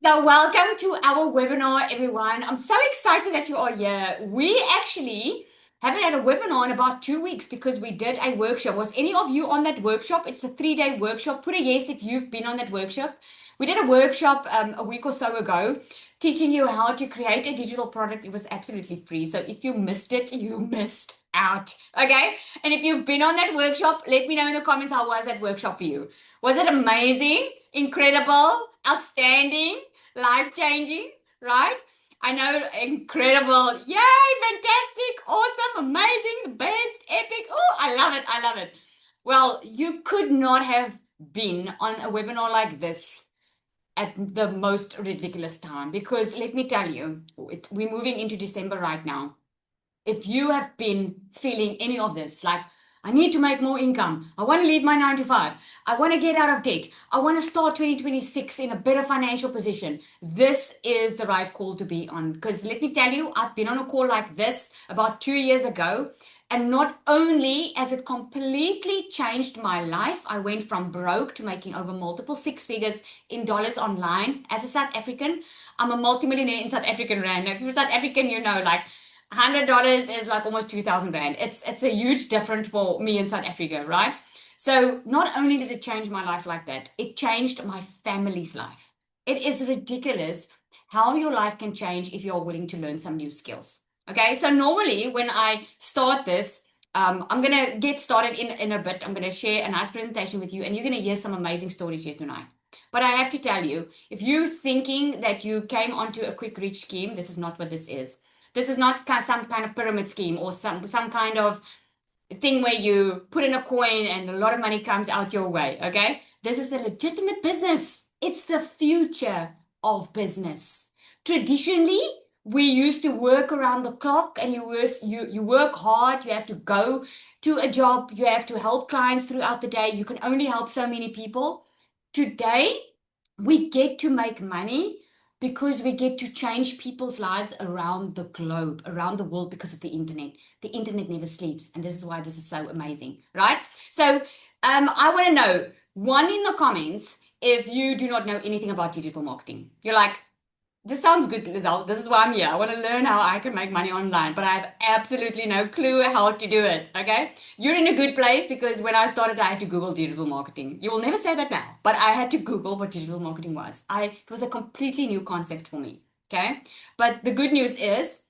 So, welcome to our webinar, everyone. I'm so excited that you are here. We actually haven't had a webinar in about 2 weeks because we did a workshop. Was any of you on that workshop? It's a 3-day workshop. Put a yes if you've been on that workshop. We did a workshop a week or so ago teaching you how to create a digital product. It was absolutely free. So, if you missed it, you missed out. Okay. And if you've been on that workshop, let me know in the comments how was that workshop for you. Was it amazing, incredible, outstanding? Life changing, right? I know, incredible. Yay, fantastic, awesome, amazing, the best, epic. Oh, I love it. I love it. Well, you could not have been on a webinar like this at the most ridiculous time because let me tell you, we're moving into December right now. If you have been feeling any of this, like, I need to make more income, I want to leave my 9 to 5, I want to get out of debt, I want to start 2026 in a better financial position, this is the right call to be on. Because let me tell you, I've been on a call like this about 2 years ago. And not only has it completely changed my life, I went from broke to making over multiple six figures in dollars online as a South African. I'm a multimillionaire in South African rand. Now, if you're South African, you know, like $100 is like almost 2,000 rand. It's a huge difference for me in South Africa, right? So not only did it change my life like that, it changed my family's life. It is ridiculous how your life can change if you're willing to learn some new skills. Okay, so normally when I start this, I'm gonna get started in a bit. I'm gonna share a nice presentation with you, and you're gonna hear some amazing stories here tonight. But I have to tell you, if you're thinking that you came onto a quick reach scheme, this is not what this is. This is not some kind of pyramid scheme or some kind of thing where you put in a coin and a lot of money comes out your way. Okay, this is a legitimate business. It's the future of business. Traditionally, we used to work around the clock, and you work hard. You have to go to a job. You have to help clients throughout the day. You can only help so many people. Today, we get to make money because we get to change people's lives around the globe, around the world, because of the internet. The internet never sleeps, and this is why this is so amazing, right? So, I want to know, one, in the comments, if you do not know anything about digital marketing. You're like, this sounds good, Lizelle. This is why I'm here. I want to learn how I can make money online, but I have absolutely no clue how to do it. Okay. You're in a good place because when I started, I had to Google digital marketing. You will never say that now, but I had to Google what digital marketing was. It was a completely new concept for me. Okay. But the good news is,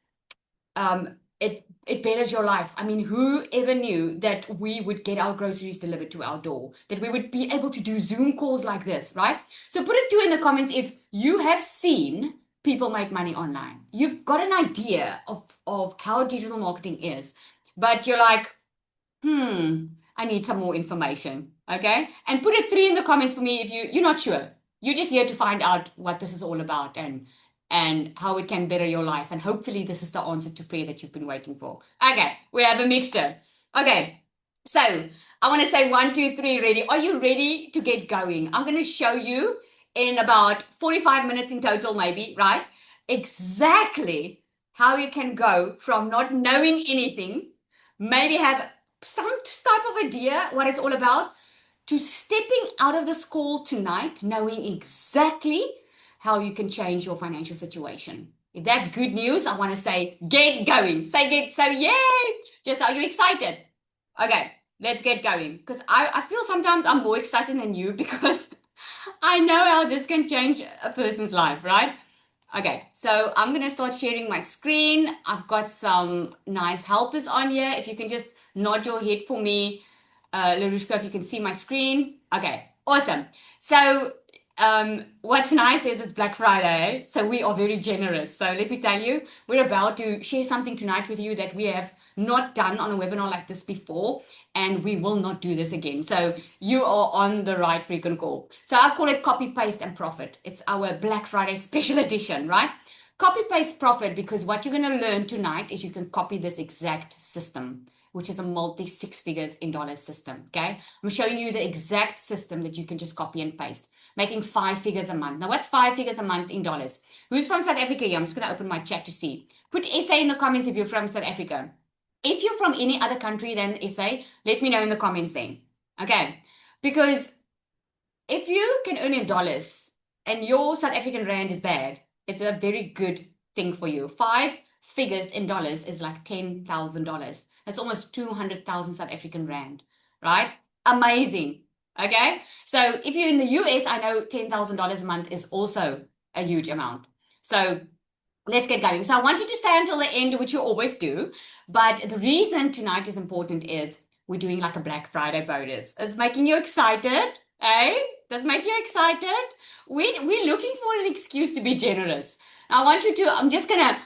it betters your life. I mean, who ever knew that we would get our groceries delivered to our door, that we would be able to do Zoom calls like this, right? So put it too in the comments if you have seen people make money online. You've got an idea of how digital marketing is, but you're like, I need some more information. Okay. And put a 3 in the comments for me if you're not sure. You're just here to find out what this is all about and how it can better your life. And hopefully this is the answer to prayer that you've been waiting for. Okay, we have a mixture. Okay. So I want to say 1, 2, 3, ready. Are you ready to get going? I'm going to show you in about 45 minutes in total, maybe, right? Exactly how you can go from not knowing anything, maybe have some type of idea what it's all about, to stepping out of this call tonight knowing exactly how you can change your financial situation. If that's good news, I want to say get going. Say get so yay! Just are you excited? Okay, let's get going. Because I feel sometimes I'm more excited than you because I know how this can change a person's life, right? Okay, so I'm going to start sharing my screen. I've got some nice helpers on here. If you can just nod your head for me, Larushka, if you can see my screen. Okay, awesome. So, what's nice is it's Black Friday, so we are very generous. So, let me tell you, we're about to share something tonight with you that we have not done on a webinar like this before, and we will not do this again. So, you are on the right freaking call. So, I call it copy, paste, and profit. It's our Black Friday special edition, right? Copy, paste, profit, because what you're going to learn tonight is you can copy this exact system, which is a multi six figures in dollars system. Okay. I'm showing you the exact system that you can just copy and paste, making 5 figures a month. Now, what's 5 figures a month in dollars? Who's from South Africa here? I'm just going to open my chat to see. Put SA in the comments if you're from South Africa. If you're from any other country than SA, let me know in the comments then. Okay. Because if you can earn in dollars, and your South African rand is bad, it's a very good thing for you. Five figures in dollars is like $10,000. That's almost 200,000 South African rand, right? Amazing. Okay. So if you're in the US, I know $10,000 a month is also a huge amount. So let's get going. So I want you to stay until the end, which you always do. But the reason tonight is important is we're doing like a Black Friday bonus. It's making you excited, eh? Does make you excited? We're looking for an excuse to be generous. I want you to, I'm just gonna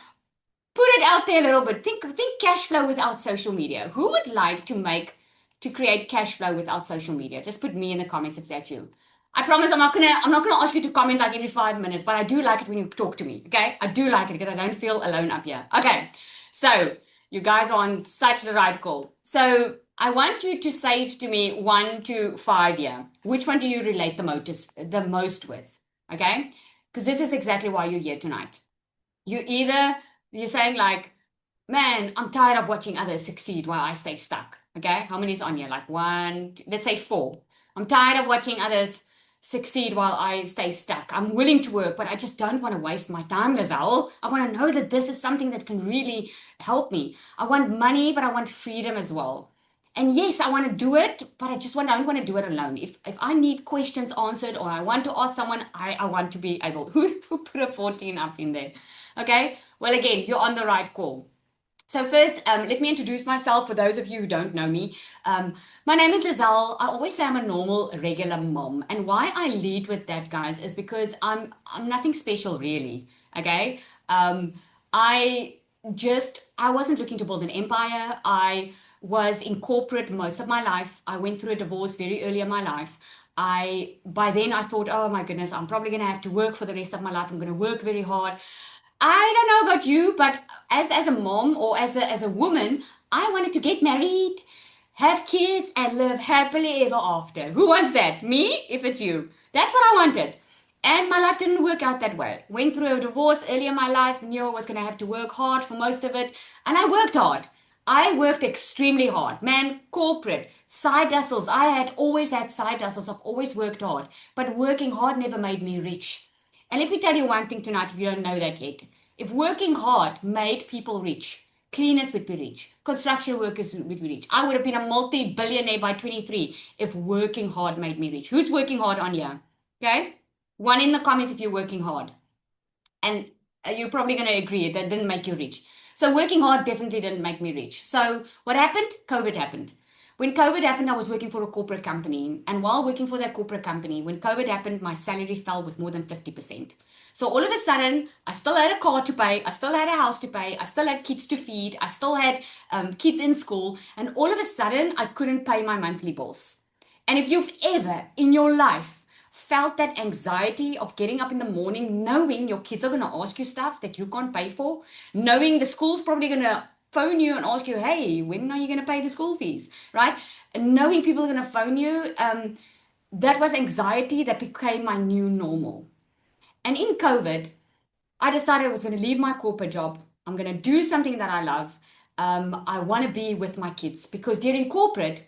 put it out there a little bit. Think cash flow without social media. Who would like to create cash flow without social media? Just put me in the comments if that's you. I promise I'm not gonna ask you to comment like every 5 minutes, but I do like it when you talk to me. Okay, I do like it because I don't feel alone up here. Okay, so you guys are on such the right call. So I want you to say to me 1 to 5 year. Which one do you relate the most with? Okay, because this is exactly why you're here tonight. You're saying like, man, I'm tired of watching others succeed while I stay stuck. Okay, how many is on here? Like one, let's say four. I'm tired of watching others succeed while I stay stuck. I'm willing to work, but I just don't want to waste my time, Lizelle. I want to know that this is something that can really help me. I want money, but I want freedom as well. And yes, I want to do it, but don't want to do it alone. If I need questions answered or I want to ask someone, I want to be able. Who put a 14 up in there? Okay. Well, again, you're on the right call. So first, let me introduce myself for those of you who don't know me. My name is Lizelle. I always say I'm a normal, regular mom. And why I lead with that, guys, is because I'm nothing special really. Okay. I I wasn't looking to build an empire. I was in corporate most of my life. I went through a divorce very early in my life. By then I thought, oh my goodness, I'm probably going to have to work for the rest of my life. I'm going to work very hard. I don't know about you, but as a mom or as a woman, I wanted to get married, have kids, and live happily ever after. Who wants that? Me? If it's you. That's what I wanted. And my life didn't work out that way. Went through a divorce early in my life, knew I was going to have to work hard for most of it, and I worked hard. I worked extremely hard. Man, corporate, side hustles. I had always had side hustles. I've always worked hard. But working hard never made me rich. And let me tell you one thing tonight if you don't know that yet. If working hard made people rich, cleaners would be rich, construction workers would be rich. I would have been a multi-billionaire by 23 if working hard made me rich. Who's working hard on here? Okay? One in the comments if you're working hard. And you're probably going to agree that didn't make you rich. So working hard definitely didn't make me rich. So what happened? COVID happened. When COVID happened, I was working for a corporate company. And while working for that corporate company, when COVID happened, my salary fell with more than 50%. So all of a sudden, I still had a car to pay. I still had a house to pay. I still had kids to feed. I still had kids in school. And all of a sudden, I couldn't pay my monthly bills. And if you've ever in your life felt that anxiety of getting up in the morning, knowing your kids are going to ask you stuff that you can't pay for, knowing the school's probably going to phone you and ask you, hey, when are you going to pay the school fees, right? And knowing people are going to phone you, that was anxiety that became my new normal. And in COVID, I decided I was going to leave my corporate job. I'm going to do something that I love. I want to be with my kids because during corporate,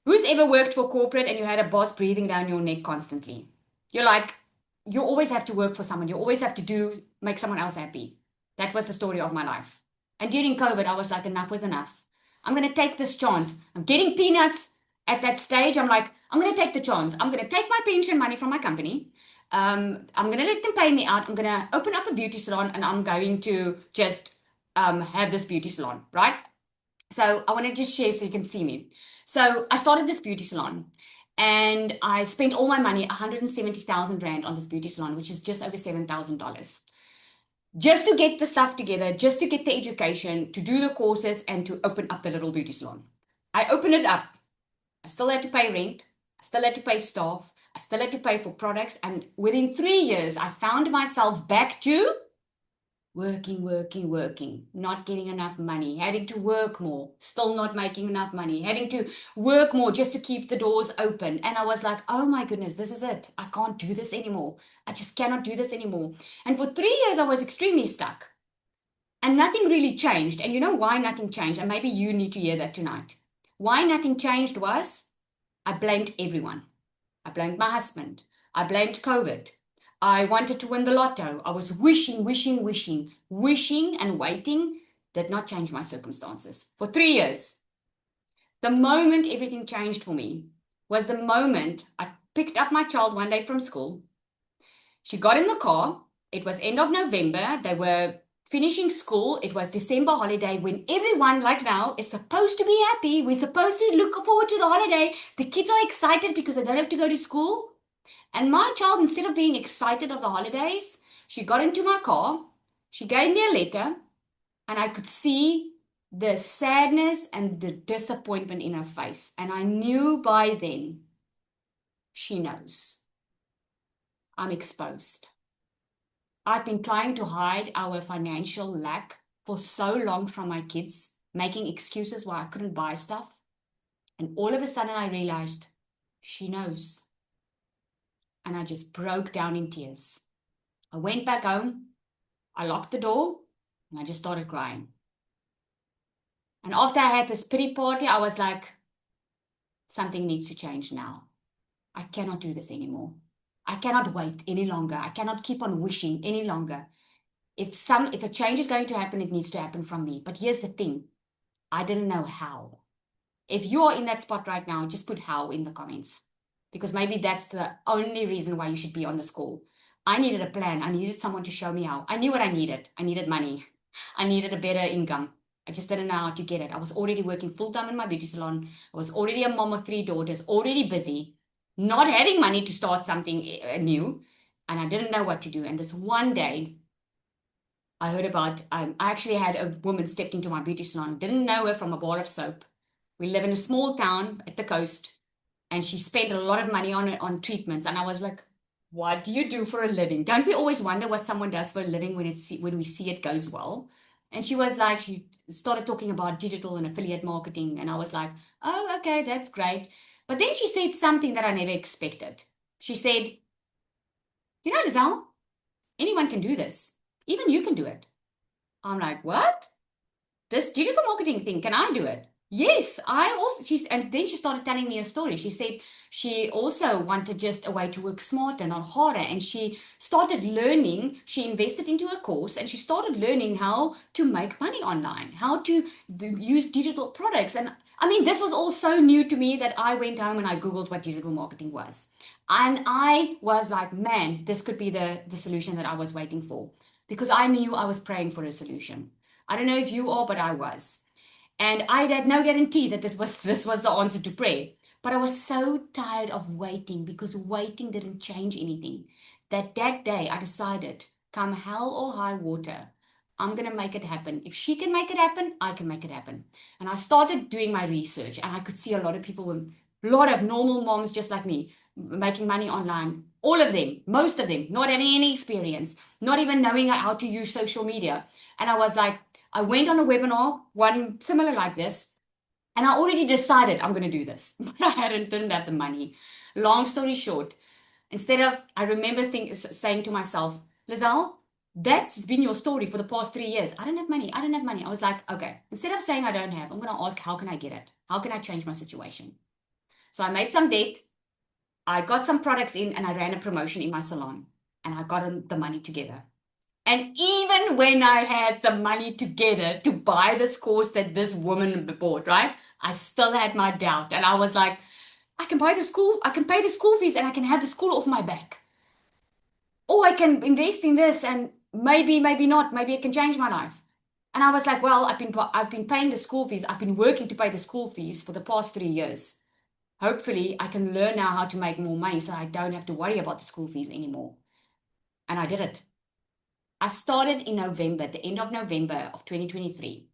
who's ever worked for corporate and you had a boss breathing down your neck constantly? You're like, you always have to work for someone. You always have to make someone else happy. That was the story of my life. And during COVID, I was like, enough was enough. I'm going to take this chance. I'm getting peanuts at that stage. I'm like, I'm going to take the chance. I'm going to take my pension money from my company. I'm going to let them pay me out. I'm going to open up a beauty salon and I'm going to just have this beauty salon, right? So I want to just share so you can see me. So I started this beauty salon and I spent all my money, 170,000 Rand on this beauty salon, which is just over $7,000. Just to get the stuff together, just to get the education, to do the courses and to open up the little beauty salon. I opened it up. I still had to pay rent. I still had to pay staff. I still had to pay for products. And within 3 years, I found myself back to working, not getting enough money, having to work more, still not making enough money, having to work more just to keep the doors open. And I was like, oh my goodness, this is it. I can't do this anymore. I just cannot do this anymore. And for 3 years, I was extremely stuck. And nothing really changed. And you know why nothing changed? And maybe you need to hear that tonight. Why nothing changed was I blamed everyone. I blamed my husband. I blamed COVID. I wanted to win the lotto. I was wishing, wishing, wishing, wishing and waiting. Did not change my circumstances for 3 years. The moment everything changed for me was the moment I picked up my child one day from school. She got in the car. It was end of November. They were finishing school. It was December holiday when everyone, like now, is supposed to be happy. We're supposed to look forward to the holiday. The kids are excited because they don't have to go to school. And my child, instead of being excited of the holidays, she got into my car. She gave me a letter, and I could see the sadness and the disappointment in her face. And I knew by then she knows I'm exposed. I've been trying to hide our financial lack for so long from my kids, making excuses why I couldn't buy stuff. And all of a sudden I realized she knows. And I just broke down in tears. I went back home, I locked the door, and I just started crying. And after I had this pity party, I was like, something needs to change now. I cannot do this anymore. I cannot wait any longer. I cannot keep on wishing any longer. If a change is going to happen, it needs to happen from me. But here's the thing. I didn't know how. If you are in that spot right now, just put how in the comments. Because maybe that's the only reason why you should be on this call. I needed a plan. I needed someone to show me how. I knew what I needed. I needed money. I needed a better income. I just didn't know how to get it. I was already working full-time in my beauty salon. I was already a mom of 3 daughters, already busy, not having money to start something new. And I didn't know what to do. And this one day, I heard about, I actually had a woman stepped into my beauty salon, didn't know her from a bar of soap. We live in a small town at the coast, and she spent a lot of money on treatments. And I was like, what do you do for a living? Don't we always wonder what someone does for a living when we see it goes well? And she was like, she started talking about digital and affiliate marketing. And I was like, oh, okay, that's great. But then she said something that I never expected. She said, you know, Lizelle, anyone can do this. Even you can do it. I'm like, what? This digital marketing thing, can I do it? Yes, I also, and then she started telling me a story. She said she also wanted just a way to work smarter, not harder. And she started learning, she invested into a course and she started learning how to make money online, how to use digital products. And I mean, this was all so new to me that I went home and I Googled what digital marketing was. And I was like, man, this could be the solution that I was waiting for, because I knew I was praying for a solution. I don't know if you are, but I was. And I had no guarantee that this was the answer to prayer. But I was so tired of waiting, because waiting didn't change anything. That day I decided, come hell or high water, I'm going to make it happen. If she can make it happen, I can make it happen. And I started doing my research, and I could see a lot of people, a lot of normal moms just like me, making money online. All of them, most of them, not having any experience, not even knowing how to use social media. And I was like, I went on a webinar, one similar like this, and I already decided I'm going to do this, but I didn't have the money. Long story short, I remember saying to myself, Lizelle, that's been your story for the past 3 years. I don't have money. I don't have money. I was like, okay, instead of saying I don't have, I'm going to ask, how can I get it? How can I change my situation? So I made some debt. I got some products in and I ran a promotion in my salon, and I got the money together. And even when I had the money together to buy this course that this woman bought, right? I still had my doubt. And I was like, I can pay the school fees and I can have the school off my back. Or I can invest in this and maybe not, maybe it can change my life. And I was like, well, I've been paying the school fees. I've been working to pay the school fees for the past 3 years. Hopefully I can learn now how to make more money so I don't have to worry about the school fees anymore. And I did it. I started in November, the end of November of 2023.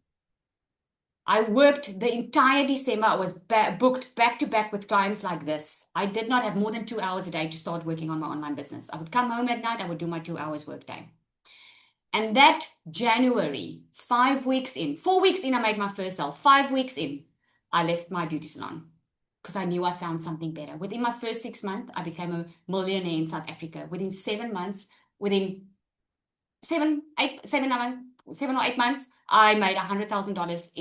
I worked the entire December. I was booked back to back with clients like this. I did not have more than 2 hours a day to start working on my online business. I would come home at night, I would do my 2 hours work day. And that January, 5 weeks in, 4 weeks in, I made my first sale. 5 weeks in, I left my beauty salon because I knew I found something better. Within my first 6 months, I became a millionaire in South Africa. Within 7 months, within 7 or 8 months, I made $100,000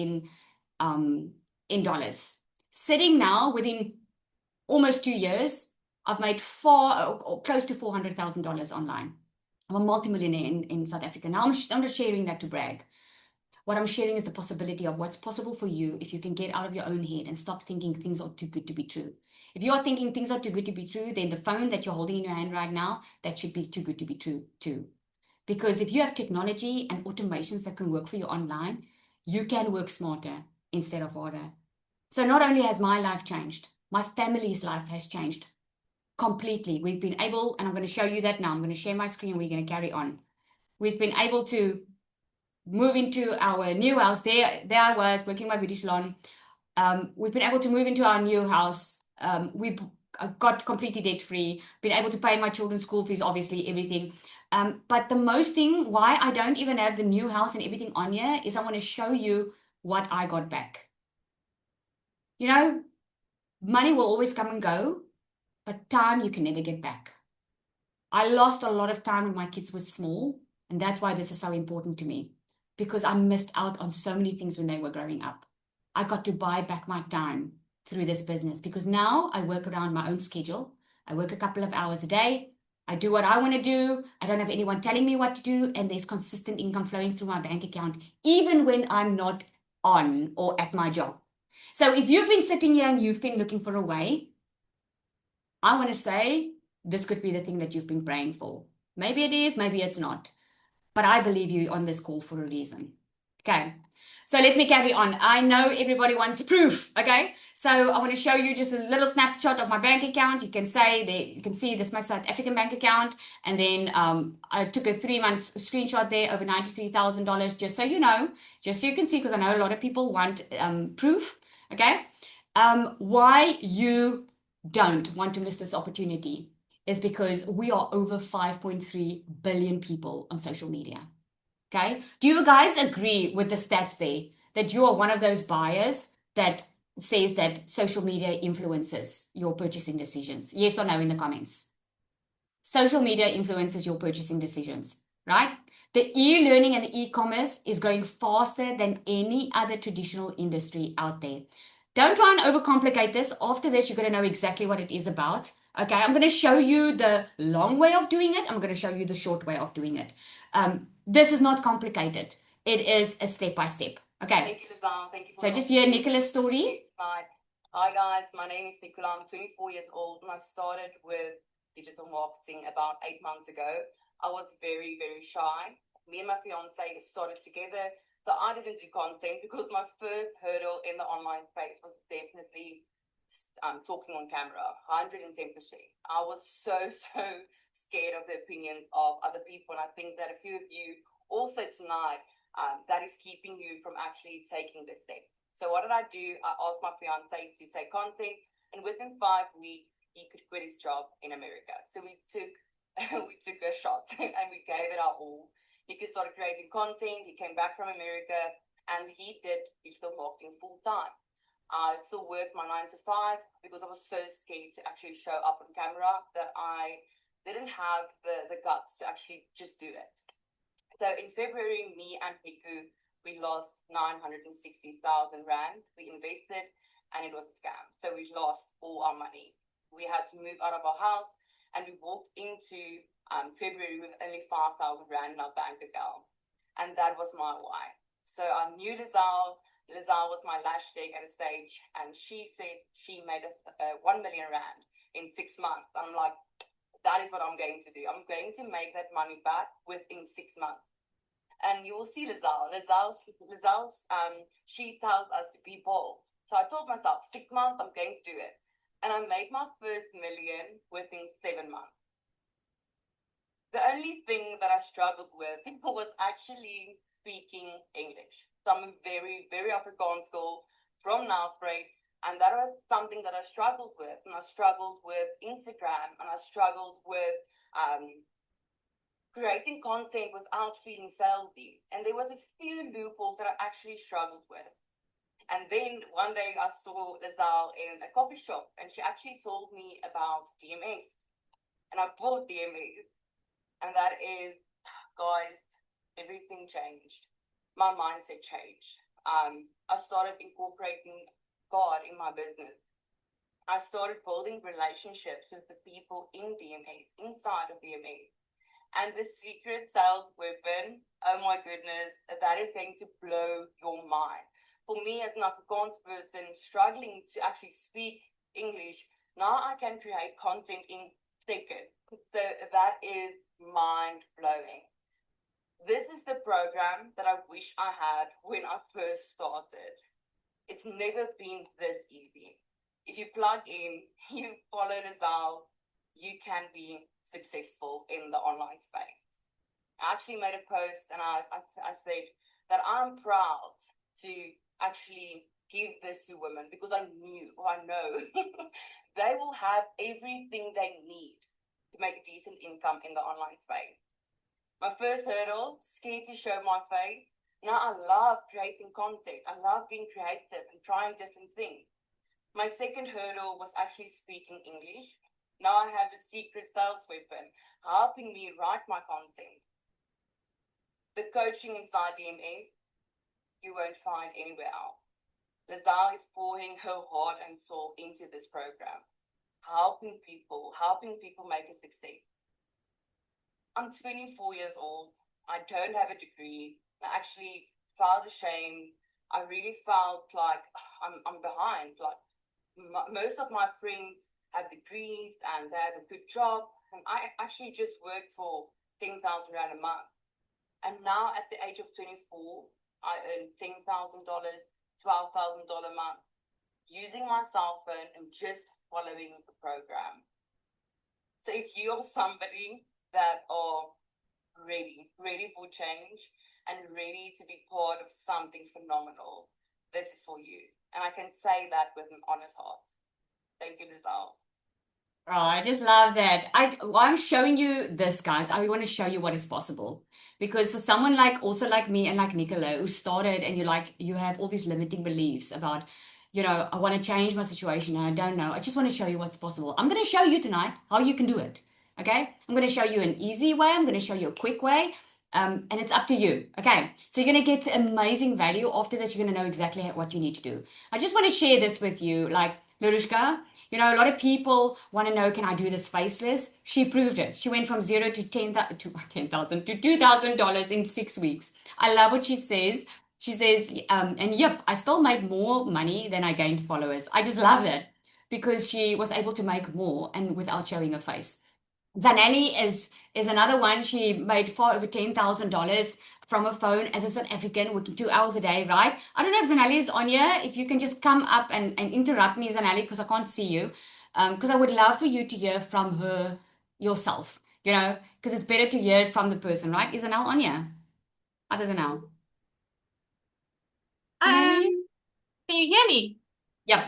in dollars. Sitting now within almost 2 years, I've made far or close to $400,000 online. I'm a multimillionaire in South Africa. Now I'm not sharing that to brag. What I'm sharing is the possibility of what's possible for you if you can get out of your own head and stop thinking things are too good to be true. If you are thinking things are too good to be true, then the phone that you're holding in your hand right now, that should be too good to be true too. Because if you have technology and automations that can work for you online, you can work smarter instead of harder. So not only has my life changed, my family's life has changed completely. We've been able, and I'm going to show you that now. I'm going to share my screen and we're going to carry on. We've been able to move into our new house. There I was working my beauty salon. We've been able to move into our new house. We got completely debt free, been able to pay my children's school fees, obviously, everything. But the most thing, why I don't even have the new house and everything on here, is I want to show you what I got back. You know, money will always come and go, but time you can never get back. I lost a lot of time when my kids were small, and that's why this is so important to me, because I missed out on so many things when they were growing up. I got to buy back my time through this business because now I work around my own schedule. I work a couple of hours a day. I do what I want to do. I don't have anyone telling me what to do, and there's consistent income flowing through my bank account, even when I'm not on or at my job. So if you've been sitting here and you've been looking for a way, I want to say this could be the thing that you've been praying for. Maybe it is, maybe it's not. But I believe you on this call for a reason. Okay. So let me carry on. I know everybody wants proof. Okay. So I want to show you just a little snapshot of my bank account. You can say that you can see this is my South African bank account. And then I took a 3 months screenshot there, over $93,000, just so you know, just so you can see, because I know a lot of people want proof. Okay. Why you don't want to miss this opportunity is because we are over 5.3 billion people on social media. Okay. Do you guys agree with the stats there that you are one of those buyers that says that social media influences your purchasing decisions? Yes or no in the comments. Social media influences your purchasing decisions, right? The e-learning and the e-commerce is growing faster than any other traditional industry out there. Don't try and overcomplicate this. After this, you're going to know exactly what it is about. Okay, I'm going to show you the long way of doing it. I'm going to show you the short way of doing it. This is not complicated. It is a step by step. Okay. Thank you, Lizelle. Thank you for so just hear Nicola's story. It's fine. Hi guys, my name is Nicola. I'm 24 years old and I started with digital marketing about 8 months ago. I was very, very shy. Me and my fiance started together. So I didn't do content because my first hurdle in the online space was definitely talking on camera, 110%. I was so scared of the opinions of other people. And I think that a few of you also tonight, that is keeping you from actually taking the step. So what did I do? I asked my fiance to take content, and within 5 weeks, he could quit his job in America. So we took we took a shot and we gave it our all. He started creating content. He came back from America and he did digital marketing full time. I still worked my 9 to 5 because I was so scared to actually show up on camera that I didn't have the guts to actually just do it. So in February, me and Niku, we lost 960,000 Rand. We invested and it was a scam. So we lost all our money. We had to move out of our house and we walked into February with only 5,000 Rand in our bank account. And that was my why. So I knew Lizelle. Lizelle was my lash tech at a stage and she said she made 1 million Rand in 6 months. I'm like, that is what I'm going to do. I'm going to make that money back within 6 months. And you will see Lizelle. Lizelle's she tells us to be bold. So I told myself, 6 months, I'm going to do it. And I made my first million within 7 months. The only thing that I struggled with was actually speaking English. So I'm a very, very Afrikaans girl from Nelspruit. And that was something that I struggled with. And I struggled with Instagram. And I struggled with creating content without feeling salesy. And there was a few loopholes that I actually struggled with. And then one day I saw Lizelle in a coffee shop. And she actually told me about DMS. And I bought DMS. And that is, guys, everything changed. My mindset changed. I started incorporating God in my business. I started building relationships with the people in DMA, inside of DMA. And the secret sales weapon, oh my goodness, that is going to blow your mind. For me as an Afrikaans person struggling to actually speak English, now I can create content in seconds. So that is mind blowing. This is the program that I wish I had when I first started. It's never been this easy. If you plug in, you follow Lizelle, you can be successful in the online space. I actually made a post and I said that I'm proud to actually give this to women because I know they will have everything they need to make a decent income in the online space. My first hurdle, scared to show my face. Now I love creating content. I love being creative and trying different things. My second hurdle was actually speaking English. Now I have a secret sales weapon helping me write my content. The coaching inside DMS, you won't find anywhere else. Lizelle is pouring her heart and soul into this program, helping people make a success. I'm 24 years old. I don't have a degree. I actually felt ashamed. I really felt like I'm behind. Like most of my friends have degrees and they have a good job, and I actually just worked for 10,000 rand a month. And now at the age of 24, I earn $10,000, $12,000 a month using my cell phone and just following the program. So if you are somebody that are ready for change and ready to be part of something phenomenal, this is for you. And I can say that with an honest heart. Thank you, Lizelle. Oh, I just love that. I'm showing you this, guys. I want to show you what is possible. Because for someone like also like me and like Nicola, who started and you have all these limiting beliefs about, I want to change my situation and I don't know. I just want to show you what's possible. I'm going to show you tonight how you can do it. Okay? I'm going to show you an easy way. I'm going to show you a quick way. And it's up to you. Okay. So you're going to get amazing value. After this, you're going to know exactly what you need to do. I just want to share this with you. Like, Larushka, a lot of people want to know, can I do this faceless? She proved it. She went from zero to 10,000 to $2,000 in 6 weeks. I love what she says. She says, and yep, I still made more money than I gained followers. I just love that because she was able to make more and without showing her face. Zanelli is another one. She made far over $10,000 from a phone as a South African, working 2 hours a day, right? I don't know if Zanelli is on here. If you can just come up and interrupt me, Zanelli, because I can't see you. Because I would love for you to hear from her yourself, because it's better to hear it from the person, right? Is Zanel on here? Other Zanel. Zanelli? Can you hear me? Yep.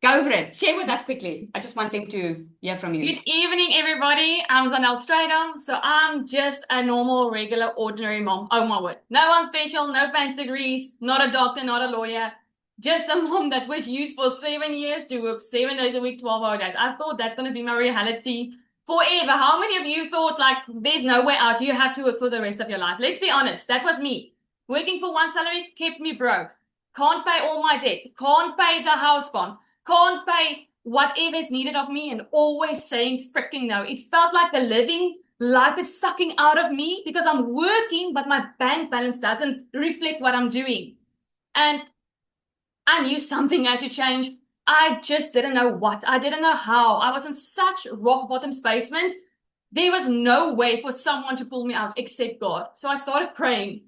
Go over it. Share with us quickly. I just want them to hear from you. Good evening, everybody. I'm Zanel Stradom. So I'm just a normal, regular, ordinary mom. Oh my word. No one special, no fancy degrees, not a doctor, not a lawyer. Just a mom that was used for 7 years to work 7 days a week, 12-hour days. I thought that's going to be my reality forever. How many of you thought, like, there's no way out? You have to work for the rest of your life? Let's be honest. That was me. Working for one salary kept me broke. Can't pay all my debt. Can't pay the house bond. Can't pay whatever is needed of me, and always saying freaking no. It felt like the living life is sucking out of me because I'm working, but my bank balance doesn't reflect what I'm doing. And I knew something had to change. I just didn't know what. I didn't know how. I was in such rock bottom basement. There was no way for someone to pull me out except God. So I started praying.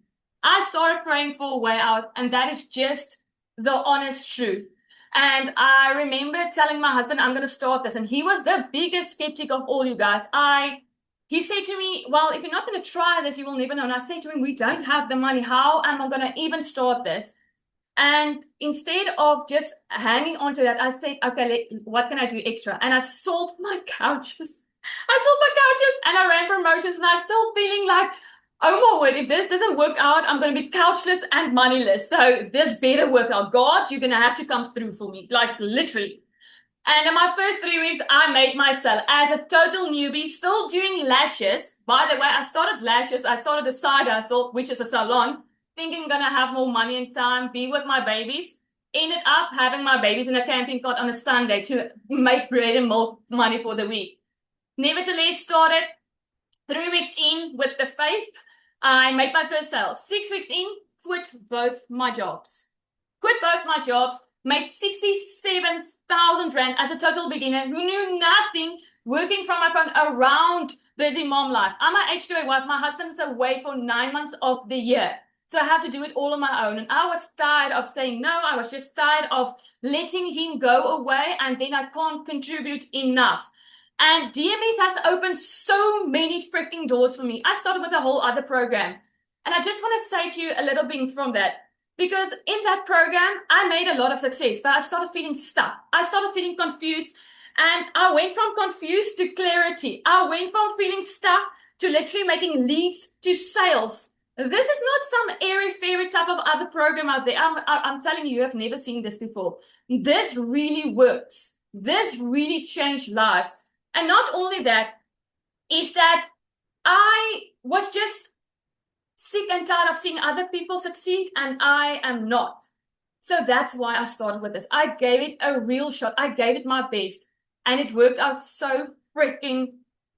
I started praying for a way out, and that is just the honest truth. And I remember telling my husband, I'm going to start this. And he was the biggest skeptic of all, you guys. He said to me, well, if you're not going to try this, you will never know. And I said to him, we don't have the money. How am I going to even start this? And instead of just hanging on to that, I said, okay, what can I do extra? And I sold my couches. And I ran promotions, and I'm still feeling like, oh my word, if this doesn't work out, I'm going to be couchless and moneyless. So this better work out. God, you're going to have to come through for me, like literally. And in my first 3 weeks, I made myself as a total newbie, still doing lashes. By the way, I started lashes. I started a side hustle, which is a salon, thinking I'm going to have more money and time, be with my babies. Ended up having my babies in a camping cart on a Sunday to make bread and milk money for the week. Nevertheless, started 3 weeks in with the faith. I made my first sale. 6 weeks in, quit both my jobs. Made 67,000 Rand as a total beginner who knew nothing, working from my phone around busy mom life. I'm an H2A wife. My husband is away for 9 months of the year. So I have to do it all on my own. And I was tired of saying no. I was just tired of letting him go away and then I can't contribute enough. And DMS has opened so many freaking doors for me. I started with a whole other program. And I just want to say to you a little bit from that. Because in that program, I made a lot of success, but I started feeling stuck. I started feeling confused. And I went from confused to clarity. I went from feeling stuck to literally making leads to sales. This is not some airy-fairy type of other program out there. I'm telling you, you have never seen this before. This really works. This really changed lives. And not only that, is that I was just sick and tired of seeing other people succeed, and I am not. So that's why I started with this. I gave it a real shot. I gave it my best, and it worked out so freaking,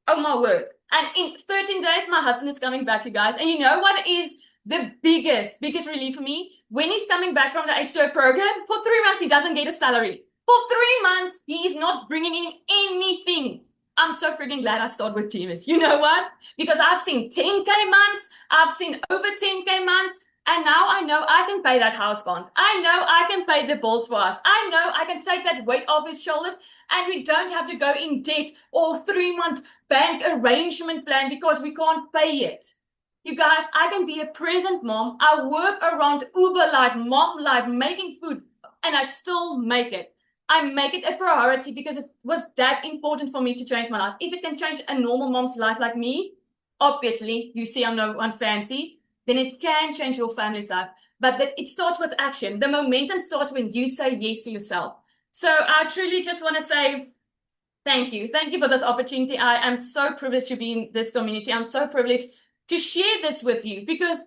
oh my word. And in 13 days, my husband is coming back, you guys. And you know what is the biggest relief for me? When he's coming back from the H2O program, for 3 months, he doesn't get a salary. For 3 months, he is not bringing in anything. I'm so freaking glad I started with GMS. You know what? Because I've seen 10K months, I've seen over 10K months, and now I know I can pay that house bond. I know I can pay the bills for us. I know I can take that weight off his shoulders, and we don't have to go in debt or 3-month bank arrangement plan because we can't pay it. You guys, I can be a present mom. I work around Uber life, mom life, making food, and I still make it. I make it a priority because it was that important for me to change my life. If it can change a normal mom's life like me, obviously, you see I'm no one fancy, then it can change your family's life. But it starts with action. The momentum starts when you say yes to yourself. So I truly just want to say thank you. Thank you for this opportunity. I am so privileged to be in this community. I'm so privileged to share this with you because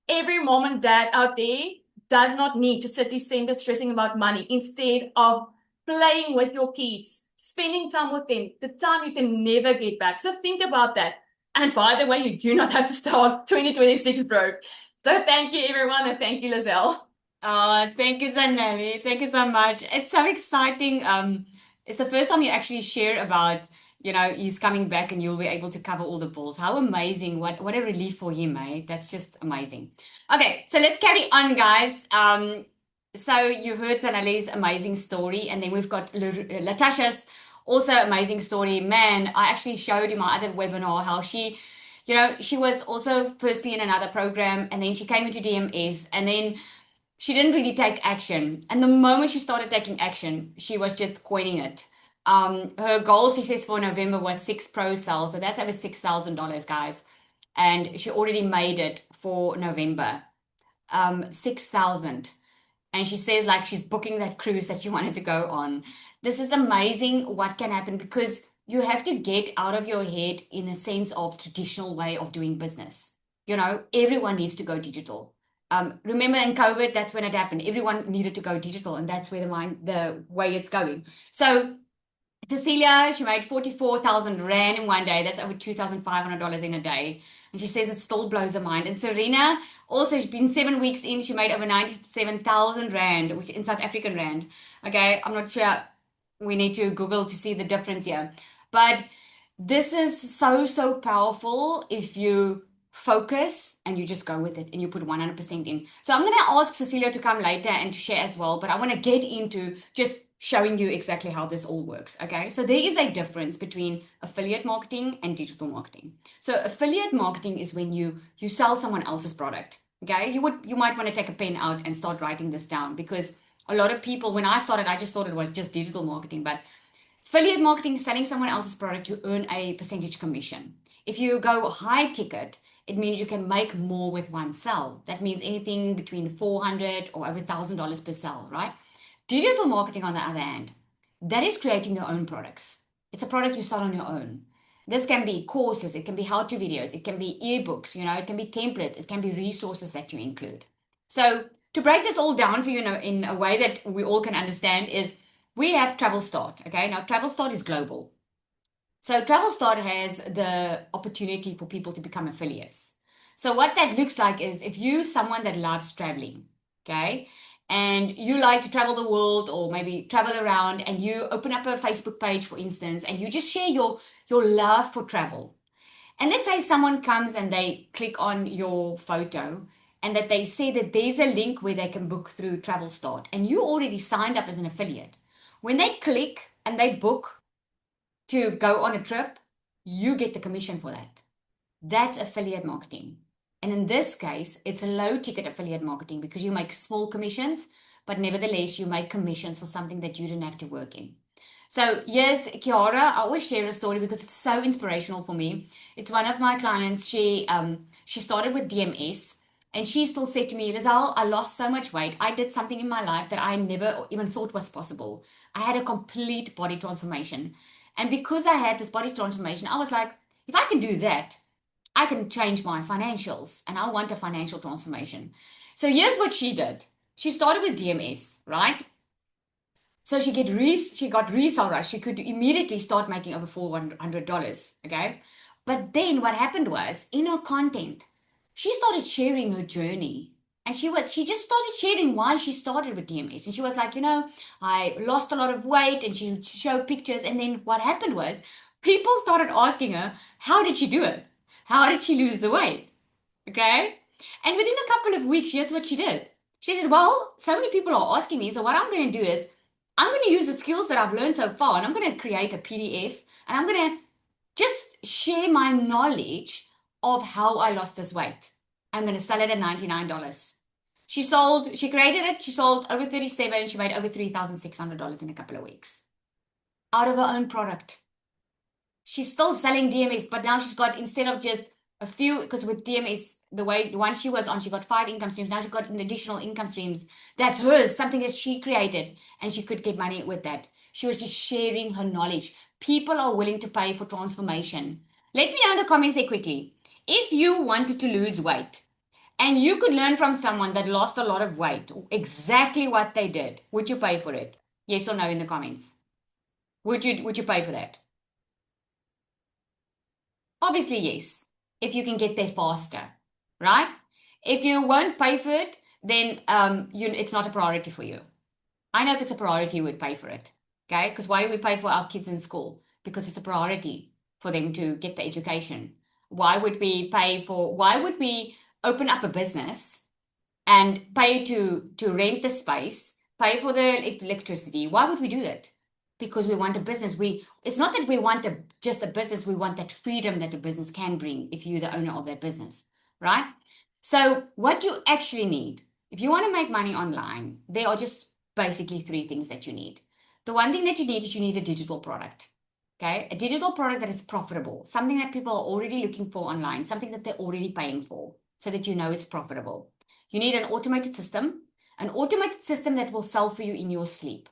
every mom and dad out there does not need to sit December stressing about money instead of playing with your kids, spending time with them, the time you can never get back. So think about that. And by the way, you do not have to start 2026 broke. So thank you, everyone, and thank you, Lizelle. Oh, thank you, Zanelli. Thank you so much. It's so exciting. It's the first time you actually share about, he's coming back and you'll be able to cover all the bills. How amazing. What a relief for him, eh? That's just amazing. Okay, so let's carry on, guys. So you heard Zanelli's amazing story, and then we've got Latasha's also amazing story. Man, I actually showed in my other webinar how she was also firstly in another program, and then she came into DMS, and then she didn't really take action. And the moment she started taking action, she was just quitting it. Her goal, she says, for November was 6 pro sales. So that's over $6,000, guys. And she already made it for November. 6,000. And she says like she's booking that cruise that she wanted to go on. This is amazing what can happen because you have to get out of your head in a sense of traditional way of doing business. Everyone needs to go digital. Remember in COVID, that's when it happened. Everyone needed to go digital, and that's where the way it's going. So Cecilia, she made 44,000 Rand in one day. That's over $2,500 in a day. And she says it still blows her mind. And Serena, also, she's been 7 weeks in. She made over 97,000 Rand, which in South African Rand. Okay, I'm not sure. We need to Google to see the difference here. But this is so, so powerful if you focus and you just go with it and you put 100% in. So I'm going to ask Cecilia to come later and to share as well, but I want to get into just showing you exactly how this all works. Okay, so there is a difference between affiliate marketing and digital marketing. So affiliate marketing is when you sell someone else's product. Okay, you might want to take a pen out and start writing this down, because a lot of people, when I started, I just thought it was just digital marketing, but affiliate marketing is selling someone else's product to earn a percentage commission. If you go high ticket, it means you can make more with one sell. That means anything between $400 or over $1,000 per sell, right? Digital marketing, on the other hand, that is creating your own products. It's a product you sell on your own. This can be courses, it can be how-to videos, it can be ebooks, it can be templates, it can be resources that you include. So to break this all down for you in a way that we all can understand is we have Travel Start. Okay, now Travel Start is global. So Travel Start has the opportunity for people to become affiliates. So what that looks like is if you're someone that loves traveling, okay, and you like to travel the world or maybe travel around, and you open up a Facebook page, for instance, and you just share your love for travel. And let's say someone comes and they click on your photo and that they say that there's a link where they can book through Travel Start, and you already signed up as an affiliate. When they click and they book to go on a trip, you get the commission for that. That's affiliate marketing. And in this case, it's a low ticket affiliate marketing because you make small commissions, but nevertheless, you make commissions for something that you didn't have to work in. So, yes, Kiara, I always share a story because it's so inspirational for me. It's one of my clients. She started with DMS, and she still said to me, Lizelle, I lost so much weight. I did something in my life that I never even thought was possible. I had a complete body transformation. And because I had this body transformation, I was like, if I can do that, I can change my financials, and I want a financial transformation. So here's what she did. She started with DMS, right? So she got resale rush. She could immediately start making over $400. Okay. But then what happened was in her content, she started sharing her journey. And she just started sharing why she started with DMS. And she was like, I lost a lot of weight, and she would show pictures. And then what happened was people started asking her, how did she do it? How did she lose the weight? Okay. And within a couple of weeks, here's what she did. She said, well, so many people are asking me. So what I'm going to do is I'm going to use the skills that I've learned so far, and I'm going to create a PDF, and I'm going to just share my knowledge of how I lost this weight. I'm going to sell it at $99. She created it, she sold over 37, she made over $3,600 in a couple of weeks out of her own product. She's still selling DMS, but now she's got, instead of just a few, because with DMS, the one she was on, she got 5 income streams. Now she's got an additional income streams. That's hers, something that she created, and she could get money with that. She was just sharing her knowledge. People are willing to pay for transformation. Let me know in the comments there quickly. If you wanted to lose weight and you could learn from someone that lost a lot of weight, exactly what they did, would you pay for it? Yes or no in the comments. Would you pay for that? Obviously, yes, if you can get there faster, right? If you won't pay for it, then it's not a priority for you. I know if it's a priority, you would pay for it, okay? Because why do we pay for our kids in school? Because it's a priority for them to get the education. Why would we open up a business and pay to rent the space, pay for the electricity? Why would we do that? Because we want a business. It's not that we want just a business. We want that freedom that a business can bring if you're the owner of that business, right? So what you actually need, if you want to make money online, there are just basically 3 things that you need. The one thing that you need is you need a digital product. Okay, a digital product that is profitable, something that people are already looking for online, something that they're already paying for, so that you know it's profitable. You need an automated system that will sell for you in your sleep.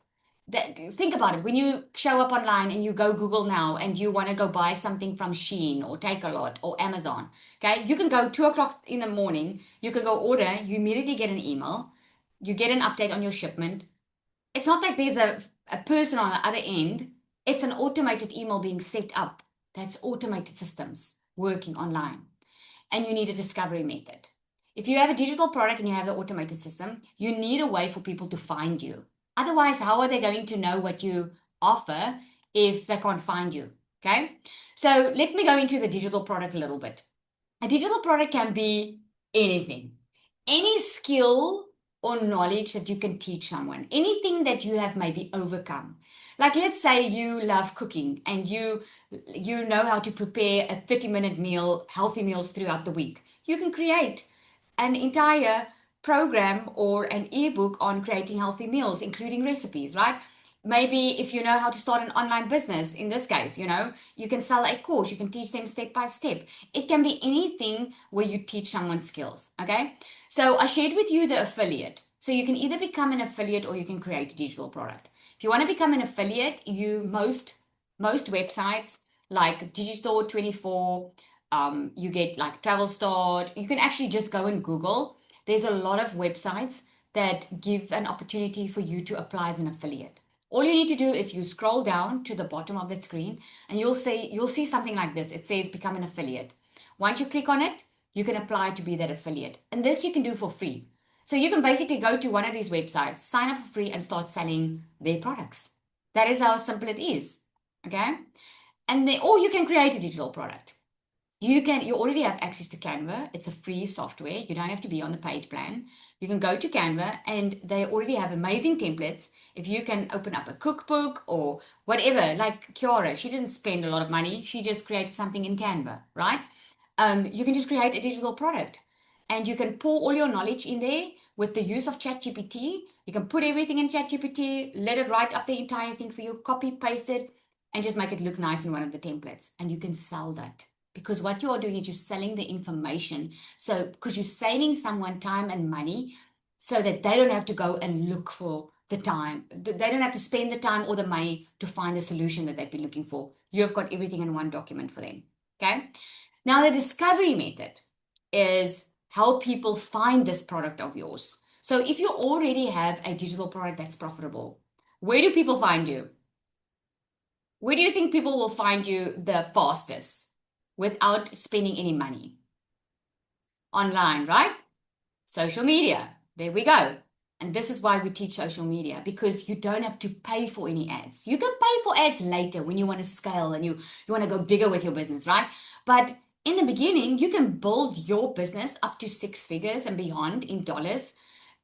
Think about it. When you show up online and you go Google now and you want to go buy something from Shein or Takealot or Amazon, okay, you can go 2 o'clock in the morning, you can go order, you immediately get an email, you get an update on your shipment. It's not like there's a person on the other end. It's an automated email being set up. That's automated systems working online. And you need a discovery method. If you have a digital product and you have the automated system, you need a way for people to find you. Otherwise, how are they going to know what you offer if they can't find you? Okay. So let me go into the digital product a little bit. A digital product can be anything, any skill or knowledge that you can teach someone, anything that you have maybe overcome. Like, let's say you love cooking and you know how to prepare a 30-minute meal, healthy meals throughout the week. You can create an entire program or an ebook on creating healthy meals, including recipes, right? Maybe if you know how to start an online business, in this case, you can sell a course, you can teach them step by step. It can be anything where you teach someone skills, okay? So I shared with you the affiliate. So you can either become an affiliate or you can create a digital product. If you want to become an affiliate, most websites like Digital 24, you get like Travel Start. You can actually just go and Google. There's a lot of websites that give an opportunity for you to apply as an affiliate. All you need to do is you scroll down to the bottom of that screen and you'll see something like this. It says become an affiliate. Once you click on it, you can apply to be that affiliate. And this you can do for free. So you can basically go to one of these websites, sign up for free and start selling their products. That is how simple it is. Okay? Or you can create a digital product. You already have access to Canva. It's a free software. You don't have to be on the paid plan. You can go to Canva and they already have amazing templates. If you can open up a cookbook or whatever, like Kiara, she didn't spend a lot of money. She just created something in Canva, right? You can just create a digital product and you can pour all your knowledge in there with the use of ChatGPT. You can put everything in ChatGPT, let it write up the entire thing for you, copy, paste it, and just make it look nice in one of the templates. And you can sell that. Because what you are doing is you're selling the information. So, because you're saving someone time and money so that they don't have to go and look for the time. They don't have to spend the time or the money to find the solution that they've been looking for. You have got everything in one document for them. Okay. Now, the discovery method is how people find this product of yours. So, if you already have a digital product that's profitable, where do people find you? Where do you think people will find you the fastest without spending any money? Online, right? Social media. There we go. And this is why we teach social media, because you don't have to pay for any ads. You can pay for ads later when you want to scale and you want to go bigger with your business, right? But in the beginning, you can build your business up to 6 figures and beyond in dollars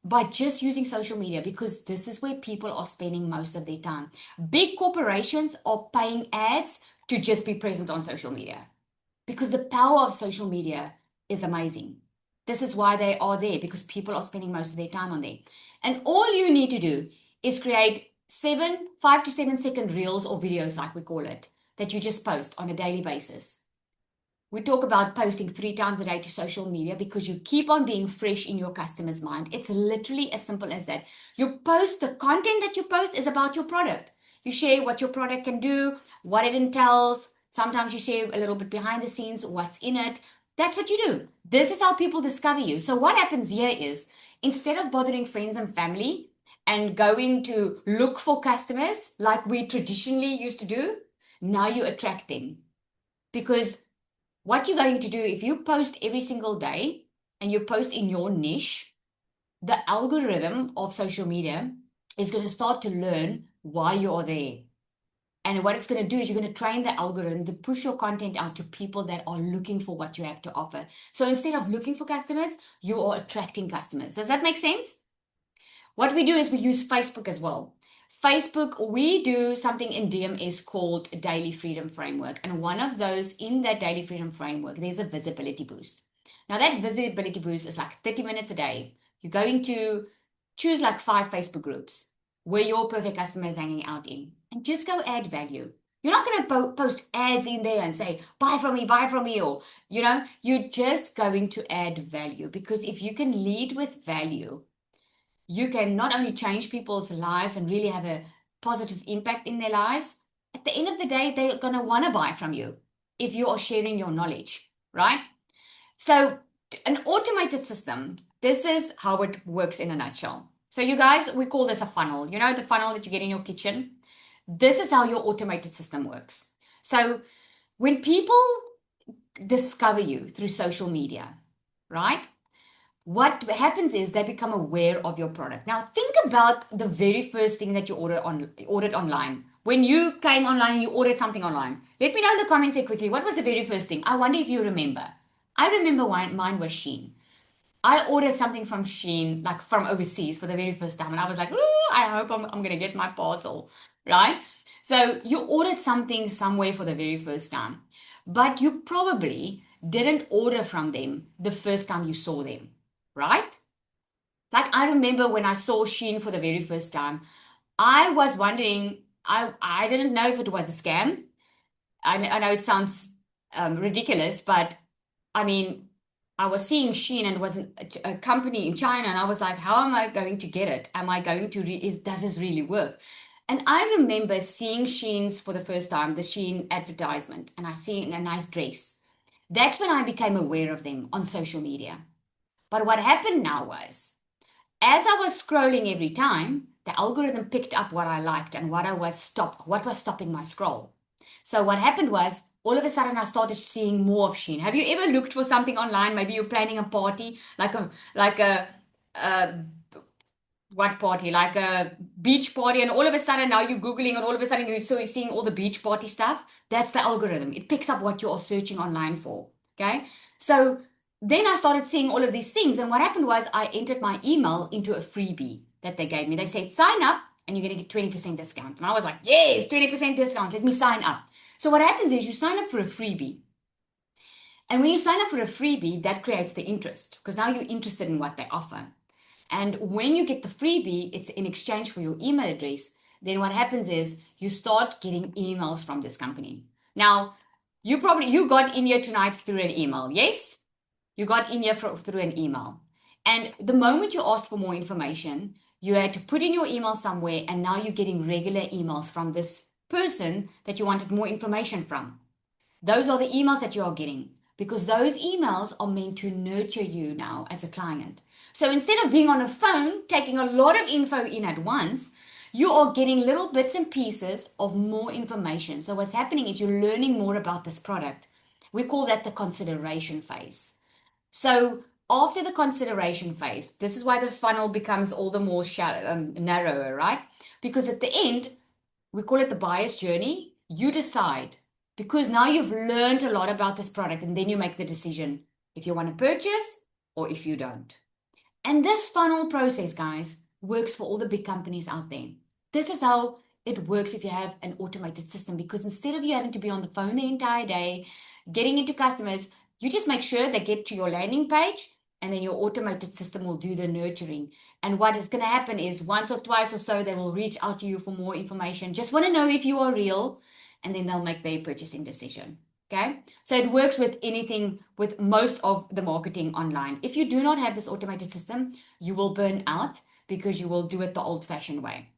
by just using social media, because this is where people are spending most of their time. Big corporations are paying ads to just be present on social media because the power of social media is amazing. This is why they are there, because people are spending most of their time on there. And all you need to do is create 5 to 7 second reels or videos, like we call it, that you just post on a daily basis. We talk about posting 3 times a day to social media because you keep on being fresh in your customer's mind. It's literally as simple as that. You post, the content that you post is about your product. You share what your product can do, what it entails. Sometimes you share a little bit behind the scenes, what's in it. That's what you do. This is how people discover you. So what happens here is, instead of bothering friends and family and going to look for customers like we traditionally used to do, now you attract them. Because what you're going to do, if you post every single day and you post in your niche, the algorithm of social media is going to start to learn why you are there. And what it's going to do is you're going to train the algorithm to push your content out to people that are looking for what you have to offer. So instead of looking for customers, you are attracting customers. Does that make sense? What we do is we use Facebook as well. Facebook, we do something in DMS called Daily Freedom Framework. And one of those, in that Daily Freedom Framework, there's a visibility boost. Now, that visibility boost is like 30 minutes a day. You're going to choose like 5 Facebook groups where your perfect customer is hanging out in, and just go add value. You're not going to post ads in there and say, buy from me, or, you're just going to add value, because if you can lead with value, you can not only change people's lives and really have a positive impact in their lives. At the end of the day, they're going to want to buy from you if you are sharing your knowledge, right? So, an automated system, this is how it works in a nutshell. So, you guys, we call this a funnel. You know, the funnel that you get in your kitchen? This is how your automated system works. So, when people discover you through social media, right? What happens is they become aware of your product. Now, think about the very first thing that you ordered online. When you came online, you ordered something online. Let me know in the comments here quickly. What was the very first thing? I wonder if you remember. I remember mine was Shein. I ordered something from Shein, like from overseas, for the very first time. And I was like, ooh, I hope I'm going to get my parcel, right? So you ordered something somewhere for the very first time, but you probably didn't order from them the first time you saw them, right? Like, I remember when I saw Shein for the very first time, I was wondering, I didn't know if it was a scam. I know it sounds ridiculous, but I mean, I was seeing Shein and it was a company in China, and I was like, how am I going to get it? Am I going to, does this really work? And I remember seeing Shein's for the first time, the Shein advertisement, and I seen a nice dress. That's when I became aware of them on social media. But what happened now was, As I was scrolling every time, the algorithm picked up what I liked and what was stopping my scroll. So what happened was, all of a sudden I started seeing more of Shein. Have you ever looked for something online? Maybe you're planning a party, like a what party? Like a beach party, and all of a sudden now you're Googling, and all of a sudden you're seeing all the beach party stuff. That's the algorithm. It picks up what you are searching online for. Okay. So then I started seeing all of these things. And what happened was I entered my email into a freebie that they gave me. They said, sign up and you're going to get 20% discount. And I was like, yes, 20% discount. Let me sign up. So what happens is you sign up for a freebie. And when you sign up for a freebie, that creates the interest because now you're interested in what they offer. And when you get the freebie, it's in exchange for your email address. Then what happens is you start getting emails from this company. Now, you got in here tonight through an email. Yes? You got in here through an email. And the moment you asked for more information, you had to put in your email somewhere, and now you're getting regular emails from this person that you wanted more information from. Those are the emails that you are getting because those emails are meant to nurture you now as a client. So instead of being on a phone, taking a lot of info in at once, you are getting little bits and pieces of more information. So what's happening is you're learning more about this product. We call that the consideration phase. So after the consideration phase, this is why the funnel becomes all the more shallow, narrower, right? Because at the end, we call it the buyer's journey. You decide because now you've learned a lot about this product, and then you make the decision if you want to purchase or if you don't. And this funnel process, guys, works for all the big companies out there. This is how it works if you have an automated system, because instead of you having to be on the phone the entire day, getting into customers, you just make sure they get to your landing page, and then your automated system will do the nurturing. And what is going to happen is once or twice or so, they will reach out to you for more information. Just want to know if you are real, and then they'll make their purchasing decision. Okay. So it works with anything, with most of the marketing online. If you do not have this automated system, you will burn out because you will do it the old fashioned way.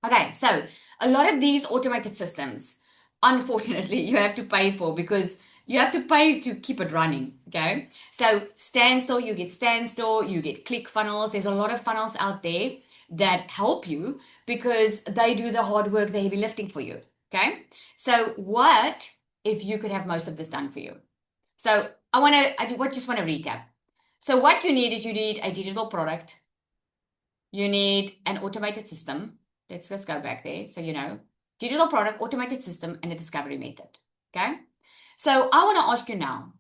Okay. So a lot of these automated systems, unfortunately, you have to pay for because you have to pay to keep it running. Okay. So Standstill, you get Standstill, you get ClickFunnels. There's a lot of funnels out there that help you because they do the hard work, the heavy lifting for you. Okay. So what if you could have most of this done for you? So I just want to recap. So what you need is you need a digital product. You need an automated system. Let's just go back there. So, digital product, automated system, and a discovery method. Okay. So I want to ask you now,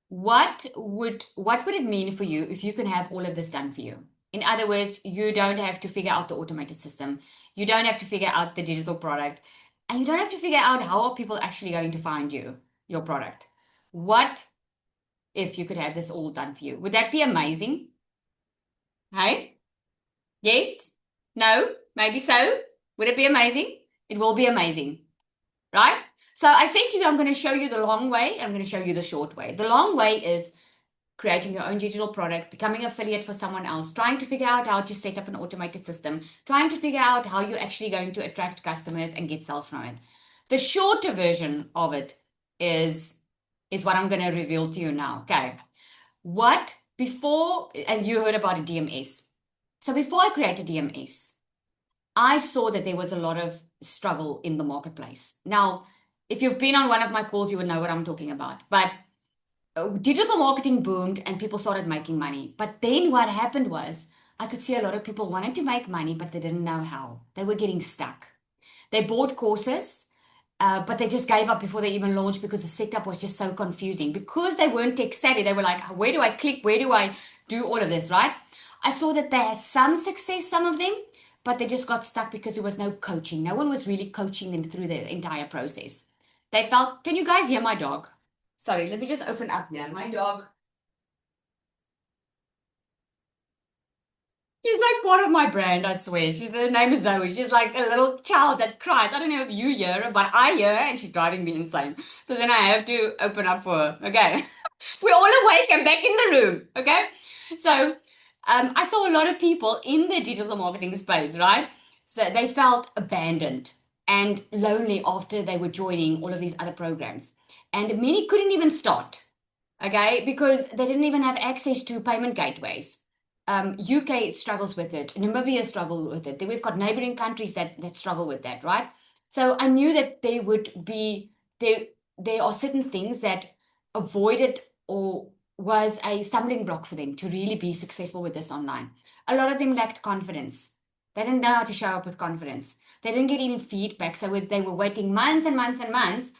what would it mean for you if you can have all of this done for you? In other words, you don't have to figure out the automated system. You don't have to figure out the digital product. And you don't have to figure out how are people actually going to find your product. What if you could have this all done for you? Would that be amazing? Hey? Yes? No? Maybe so? Would it be amazing? It will be amazing. Right? So I said to you, I'm going to show you the long way. I'm going to show you the short way. The long way is creating your own digital product, becoming affiliate for someone else, trying to figure out how to set up an automated system, trying to figure out how you're actually going to attract customers and get sales from it. The shorter version of it is what I'm going to reveal to you now. Okay. And you heard about a DMS. So before I created DMS, I saw that there was a lot of struggle in the marketplace. Now, if you've been on one of my calls, you would know what I'm talking about. But digital marketing boomed and people started making money. But then what happened was I could see a lot of people wanted to make money, but they didn't know how. They were getting stuck. They bought courses, but they just gave up before they even launched because the setup was just so confusing. Because they weren't tech savvy, they were like, where do I click? Where do I do all of this, right? I saw that they had some success, some of them, but they just got stuck because there was no coaching. No one was really coaching them through the entire process. They felt, can you guys hear my dog? Sorry, let me just open up here. My dog. She's like part of my brand, I swear. Her name is Zoe. She's like a little child that cries. I don't know if you hear her, but I hear her and she's driving me insane. So then I have to open up for her. Okay. We're all awake and back in the room. Okay. So I saw a lot of people in the digital marketing space, right? So they felt abandoned and lonely after they were joining all of these other programs. And many couldn't even start, okay, because they didn't even have access to payment gateways. UK struggles with it. Namibia struggles with it. Then we've got neighboring countries that struggle with that, right? So I knew that there would be there are certain things that avoided or was a stumbling block for them to really be successful with this online. A lot of them lacked confidence. They didn't know how to show up with confidence. They didn't get any feedback, so they were waiting months and months and months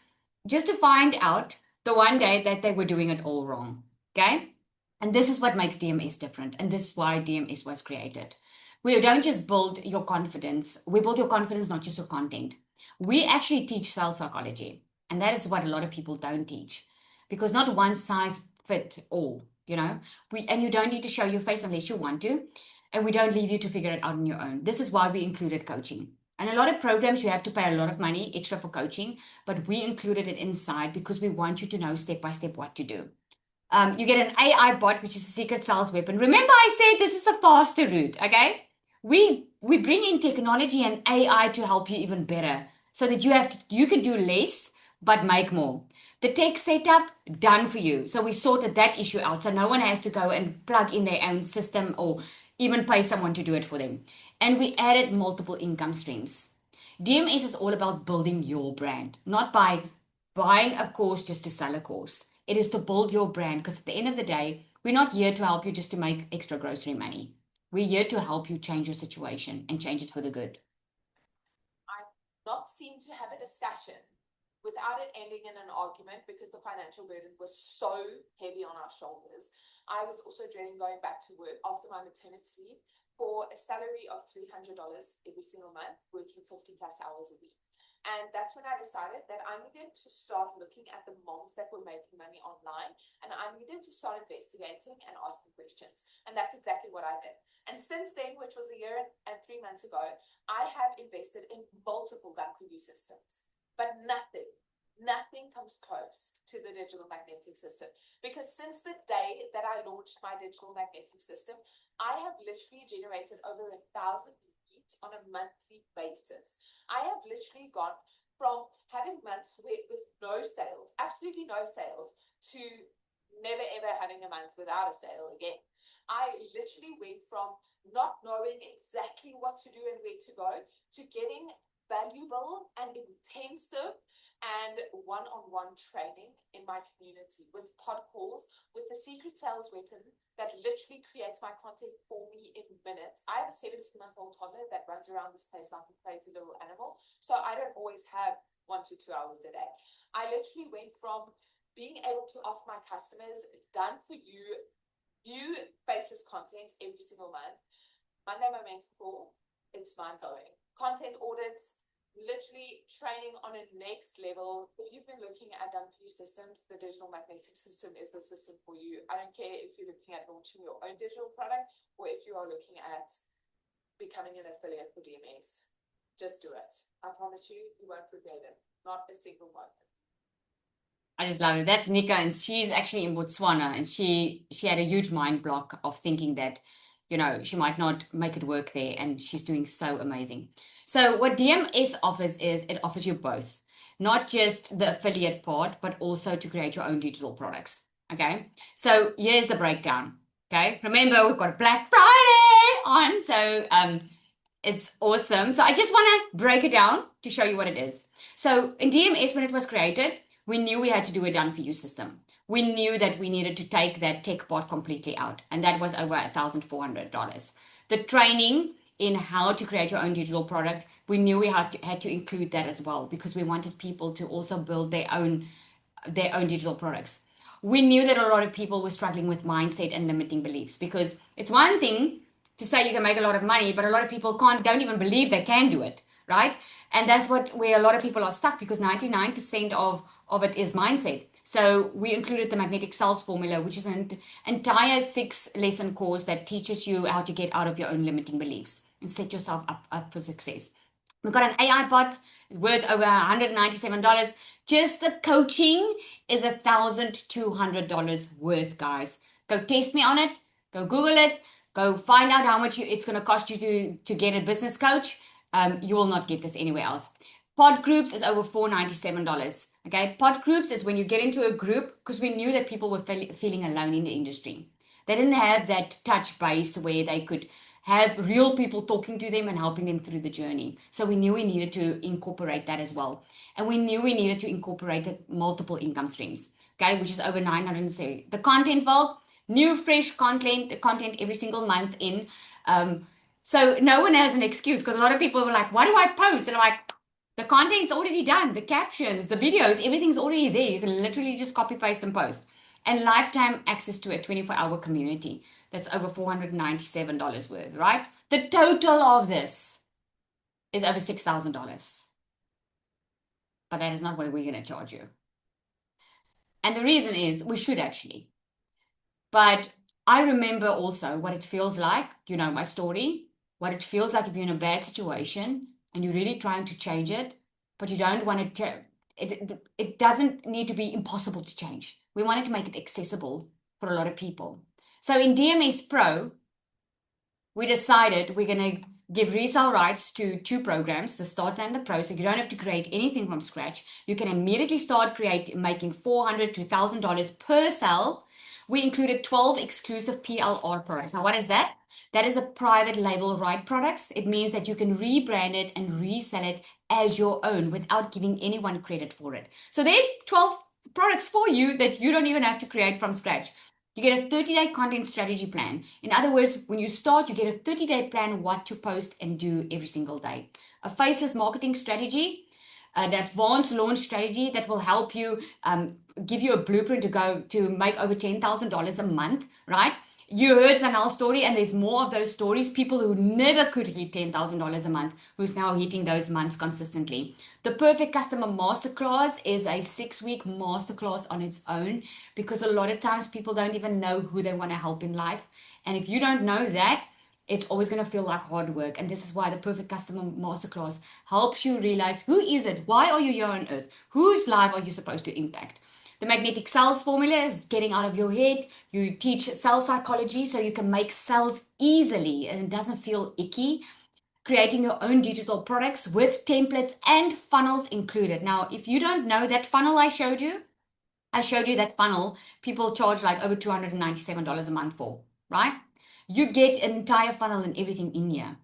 just to find out the one day that they were doing it all wrong. Okay? And this is what makes DMS different. And this is why DMS was created. We don't just build your confidence, we build your confidence, not just your content. We actually teach sales psychology. And that is what a lot of people don't teach because not one size fit all, you know. And you don't need to show your face unless you want to. And we don't leave you to figure it out on your own. This is why we included coaching. And a lot of programs, you have to pay a lot of money extra for coaching, but we included it inside because we want you to know step by step what to do. You get an AI bot, which is a secret sales weapon. Remember, I said this is the faster route, okay? We bring in technology and AI to help you even better, so that you can do less but make more. The tech setup done for you. So we sorted that issue out, so no one has to go and plug in their own system or even pay someone to do it for them. And we added multiple income streams. DMS is all about building your brand, not by buying a course just to sell a course. It is to build your brand because at the end of the day, we're not here to help you just to make extra grocery money. We're here to help you change your situation and change it for the good. I not seem to have a discussion without it ending in an argument because the financial burden was so heavy on our shoulders. I was also dreading going back to work after my maternity leave for a salary of $300 every single month, working 50 plus hours a week. And that's when I decided that I needed to start looking at the moms that were making money online, and I needed to start investigating and asking questions. And that's exactly what I did. And since then, which was a year and 3 months ago, I have invested in multiple gun preview systems, but nothing comes close to the digital magnetic system. Because since the day that I launched my digital magnetic system, I have literally generated over 1,000 leads on a monthly basis. I have literally gone from having months with no sales, absolutely no sales, to never ever having a month without a sale again. I literally went from not knowing exactly what to do and where to go to getting valuable and intensive and one-on-one training in my community with pod calls, with the secret sales weapon that literally creates my content for me in minutes. I have a 17-month-old toddler that runs around this place like a crazy little animal, so I don't always have 1 to 2 hours a day. I literally went from being able to offer my customers done for you, new basis content every single month. Monday momentum call, it's mind-blowing. Content audits, literally training on a next level. If you've been looking at done for you systems, the digital magnetic system is the system for you. I don't care if you're looking at launching your own digital product or if you are looking at becoming an affiliate for DMS. Just do it. I promise you, you won't regret it. Not a single moment. I just love it. That's Nika, and she's actually in Botswana, and she had a huge mind block of thinking that, you know, she might not make it work there, and she's doing so amazing. So what DMS offers is it offers you both, not just the affiliate part, but also to create your own digital products. Okay, so here's the breakdown. Okay, remember we've got Black Friday on, so it's awesome. So I just want to break it down to show you what it is. So in DMS, when it was created, we knew we had to do a done for you system. We knew that we needed to take that tech bot completely out, and that was over $1,400. The training in how to create your own digital product, we knew we had to include that as well because we wanted people to also build their own digital products. We knew that a lot of people were struggling with mindset and limiting beliefs because it's one thing to say you can make a lot of money, but a lot of people don't even believe they can do it, right? And that's where a lot of people are stuck because 99% of it is mindset. So we included the magnetic sales formula, which is an entire 6-lesson course that teaches you how to get out of your own limiting beliefs and set yourself up for success. We've got an AI bot worth over $197. Just the coaching is $1,200 worth, guys. Go test me on it. Go Google it. Go find out how much it's going to cost you to get a business coach. You will not get this anywhere else. Pod groups is over $497. Okay, pod groups is when you get into a group because we knew that people were feeling alone in the industry. They didn't have that touch base where they could have real people talking to them and helping them through the journey. So we knew we needed to incorporate that as well. And we knew we needed to incorporate the multiple income streams, okay, which is over 970. The content vault, new, fresh content every single month in. So no one has an excuse, because a lot of people were like, what do I post? And I'm like, the content's already done, the captions, the videos, everything's already there. You can literally just copy, paste, and post. And lifetime access to a 24-hour community. That's over $497 worth, right? The total of this is over $6,000. But that is not what we're going to charge you. And the reason is we should actually. But I remember also what it feels like, you know, my story, what it feels like if you're in a bad situation and you're really trying to change it, but you don't want to, it doesn't need to be impossible to change. We wanted to make it accessible for a lot of people. So in DMS Pro, we decided we're going to give resale rights to 2 programs, the Starter and the Pro, so you don't have to create anything from scratch. You can immediately start making $400 to $1,000 per sale. We included 12 exclusive PLR products. Now, what is that? That is a private label right products. It means that you can rebrand it and resell it as your own without giving anyone credit for it. So there's 12 products for you that you don't even have to create from scratch. You get a 30-day content strategy plan. In other words, when you start, you get a 30-day plan what to post and do every single day. A faceless marketing strategy, an advanced launch strategy that will help you give you a blueprint to go to make over $10,000 a month, right? You heard Zanel's story, and there's more of those stories. People who never could hit $10,000 a month, who's now hitting those months consistently. The Perfect Customer Masterclass is a 6-week masterclass on its own, because a lot of times people don't even know who they want to help in life. And if you don't know that, it's always going to feel like hard work. And this is why the Perfect Customer Masterclass helps you realize, who is it? Why are you here on earth? Whose life are you supposed to impact? The magnetic sales formula is getting out of your head. You teach sales psychology so you can make sales easily and it doesn't feel icky. Creating your own digital products with templates and funnels included. Now, if you don't know that funnel I showed you that funnel people charge like over $297 a month for, right? You get an entire funnel and everything in here.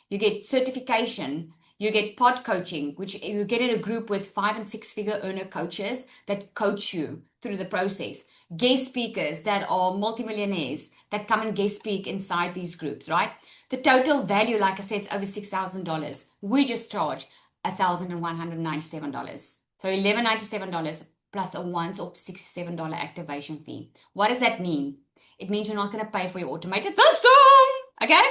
You get certification, you get pod coaching, which you get in a group with 5 and 6 figure earner coaches that coach you through the process. Guest speakers that are multimillionaires that come and guest speak inside these groups, right? The total value, like I said, is over $6,000. We just charge $1,197. So $1,197 plus a once-off $67 activation fee. What does that mean? It means you're not going to pay for your automated system, okay?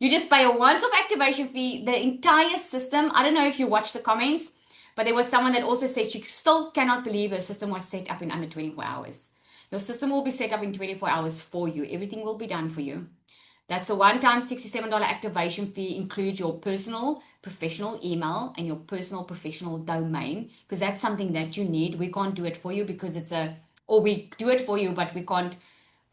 You just pay a once-off activation fee. The entire system, I don't know if you watched the comments, but there was someone that also said she still cannot believe her system was set up in under 24 hours. Your system will be set up in 24 hours for you. Everything will be done for you. That's the one-time $67 activation fee, includes your personal professional email and your personal professional domain, because that's something that you need. We can't do it for you because or we do it for you, but we can't.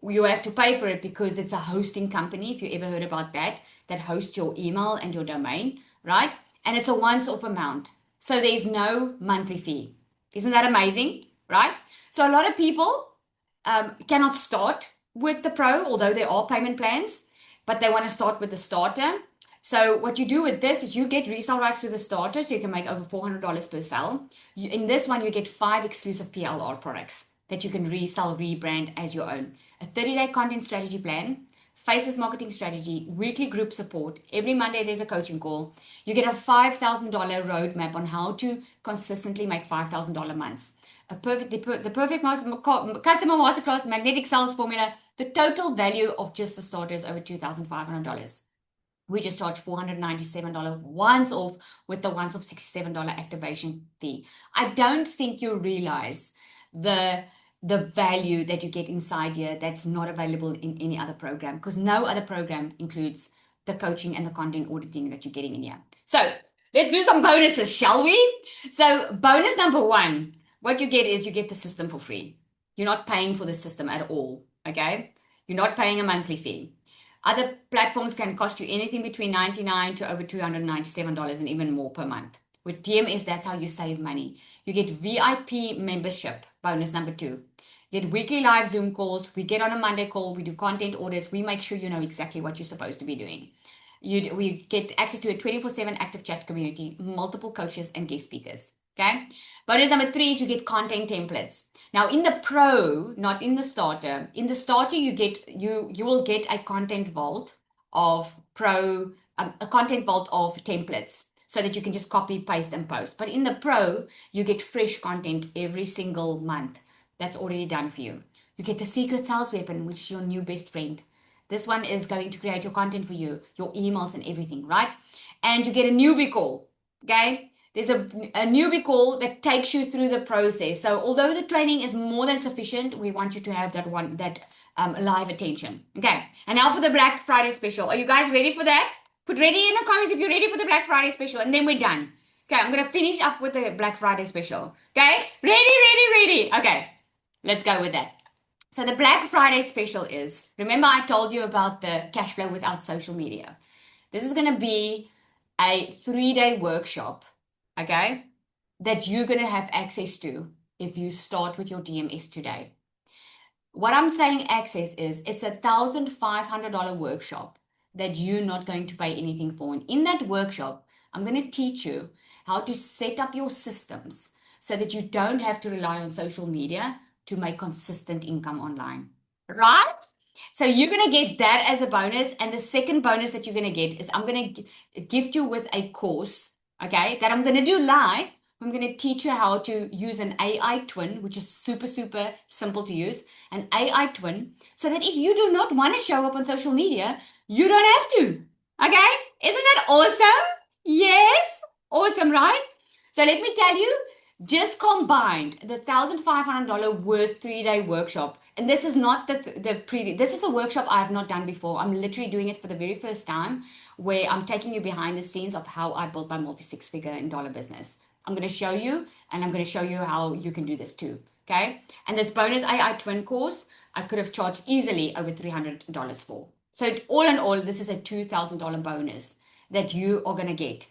You have to pay for it because it's a hosting company, if you ever heard about that hosts your email and your domain, right? And it's a once-off amount. So there's no monthly fee. Isn't that amazing, right? So a lot of people cannot start with the Pro, although there are payment plans, but they want to start with the Starter. So what you do with this is you get resale rights to the Starter, so you can make over $400 per sale. In this one, you get 5 exclusive PLR products that you can resell, rebrand as your own. A 30-day content strategy plan, faceless marketing strategy, weekly group support. Every Monday there's a coaching call. You get a $5,000 roadmap on how to consistently make $5,000 months. The perfect customer masterclass, magnetic sales formula. The total value of just the starter is over $2,500. We just charge $497 once off with the once off $67 activation fee. I don't think you realize the value that you get inside here that's not available in any other program, because no other program includes the coaching and the content auditing that you're getting in here. So let's do some bonuses, shall we? So bonus number 1, what you get is you get the system for free. You're not paying for the system at all, okay? You're not paying a monthly fee. Other platforms can cost you anything between $99 to over $297 and even more per month. With DMS, that's how you save money. You get VIP membership, bonus number 2. You get weekly live Zoom calls. We get on a Monday call. We do content orders. We make sure you know exactly what you're supposed to be doing. We get access to a 24/7 active chat community, multiple coaches and guest speakers. Okay. Bonus number 3 is you get content templates. Now in the pro, not in the starter. In the starter, you will get a content vault of a content vault of templates so that you can just copy, paste, and post. But in the pro, you get fresh content every single month. That's already done for you. You get the secret sales weapon, which is your new best friend. This one is going to create your content for you, your emails and everything, right? And you get a newbie call, okay? There's a newbie call that takes you through the process. So although the training is more than sufficient, we want you to have that live attention. Okay, and now for the Black Friday special. Are you guys ready for that? Put ready in the comments if you're ready for the Black Friday special, and then we're done. Okay, I'm going to finish up with the Black Friday special. Okay, ready. Okay, let's go with that. So the Black Friday special is, remember I told you about the cash flow without social media. This is going to be a 3-day workshop, okay, that you're going to have access to if you start with your DMS today. What I'm saying access is, it's $1,500 workshop that you're not going to pay anything for. And in that workshop, I'm going to teach you how to set up your systems so that you don't have to rely on social media to make consistent income online, right? So you're going to get that as a bonus. And the second bonus that you're going to get is I'm going to gift you with a course, okay, that I'm going to do live. I'm going to teach you how to use an AI twin, which is super, super simple to use, an AI twin, so that if you do not want to show up on social media, you don't have to. Okay? Isn't that awesome? Yes? Awesome, right? So let me tell you, just combined the $1,500 worth 3-day workshop, and this is not the previous, this is a workshop I have not done before. I'm literally doing it for the very first time, where I'm taking you behind the scenes of how I built my multi-6-figure in dollar business. I'm going to show you, and I'm going to show you how you can do this too. Okay. And this bonus AI twin course, I could have charged easily over $300 for. So all in all, this is a $2,000 bonus that you are going to get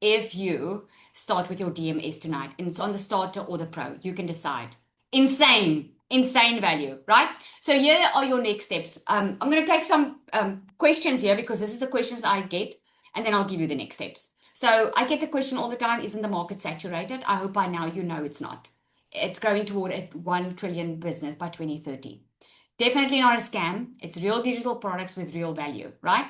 if you start with your DMS tonight. And it's on the starter or the pro. You can decide. Insane value, right? So here are your next steps. I'm going to take some questions here because this is the questions I get, and then I'll give you the next steps. So I get the question all the time, isn't the market saturated? I hope by now you know it's not. It's growing toward a 1 trillion business by 2030. Definitely not a scam. It's real digital products with real value, right?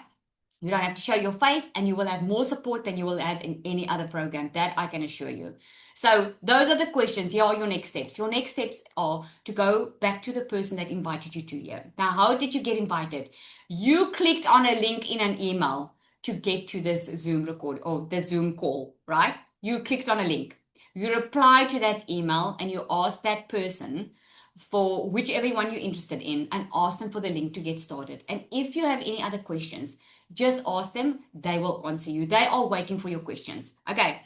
You don't have to show your face, and you will have more support than you will have in any other program. That I can assure you. So those are the questions. Here are your next steps. Your next steps are to go back to the person that invited you to here. Now, how did you get invited? You clicked on a link in an email to get to this Zoom record or the Zoom call, right? You clicked on a link. You reply to that email and you ask that person for whichever one you're interested in and ask them for the link to get started. And if you have any other questions, just ask them. They will answer you. They are waiting for your questions. Okay.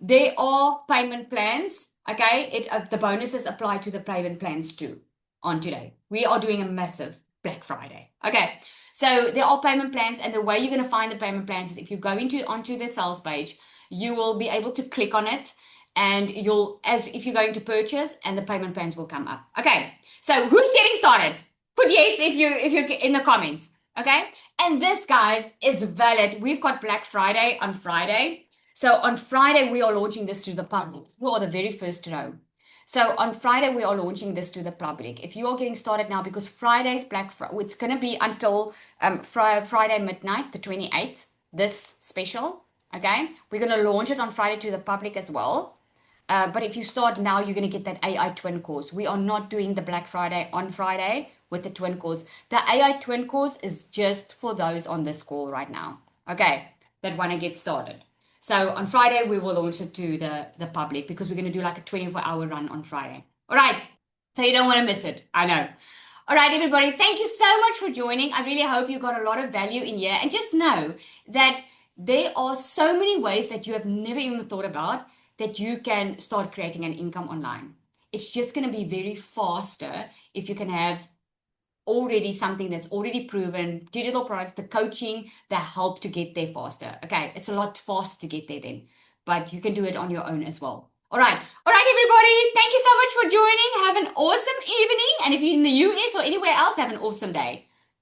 There are payment plans. Okay. The bonuses apply to the payment plans too on today. We are doing a massive Black Friday. Okay. So there are payment plans, and the way you're going to find the payment plans is if you go onto the sales page, you will be able to click on it, and if you're going to purchase, and the payment plans will come up. Okay. So who's getting started? Put yes if you're in the comments. Okay. And this, guys, is valid. We've got Black Friday on Friday. So on Friday, we are launching this to the public. You are the very first to know. So on Friday, we are launching this to the public. If you are getting started now, because Friday's Black Friday, it's going to be until Friday midnight, the 28th, this special. Okay. We're going to launch it on Friday to the public as well. But if you start now, you're going to get that AI twin course. We are not doing the Black Friday on Friday with the twin course. The AI twin course is just for those on this call right now. Okay. That want to get started. So on Friday, we will launch it to the public because we're going to do like a 24-hour run on Friday. All right. So you don't want to miss it. I know. All right, everybody. Thank you so much for joining. I really hope you got a lot of value in here. And just know that there are so many ways that you have never even thought about that you can start creating an income online. It's just going to be very faster if you can have already something that's already proven, digital products, the coaching that help to get there faster. Okay, it's a lot faster to get there then, but you can do it on your own as well. All right. All right, everybody. Thank you so much for joining. Have an awesome evening. And if you're in the US or anywhere else, have an awesome day.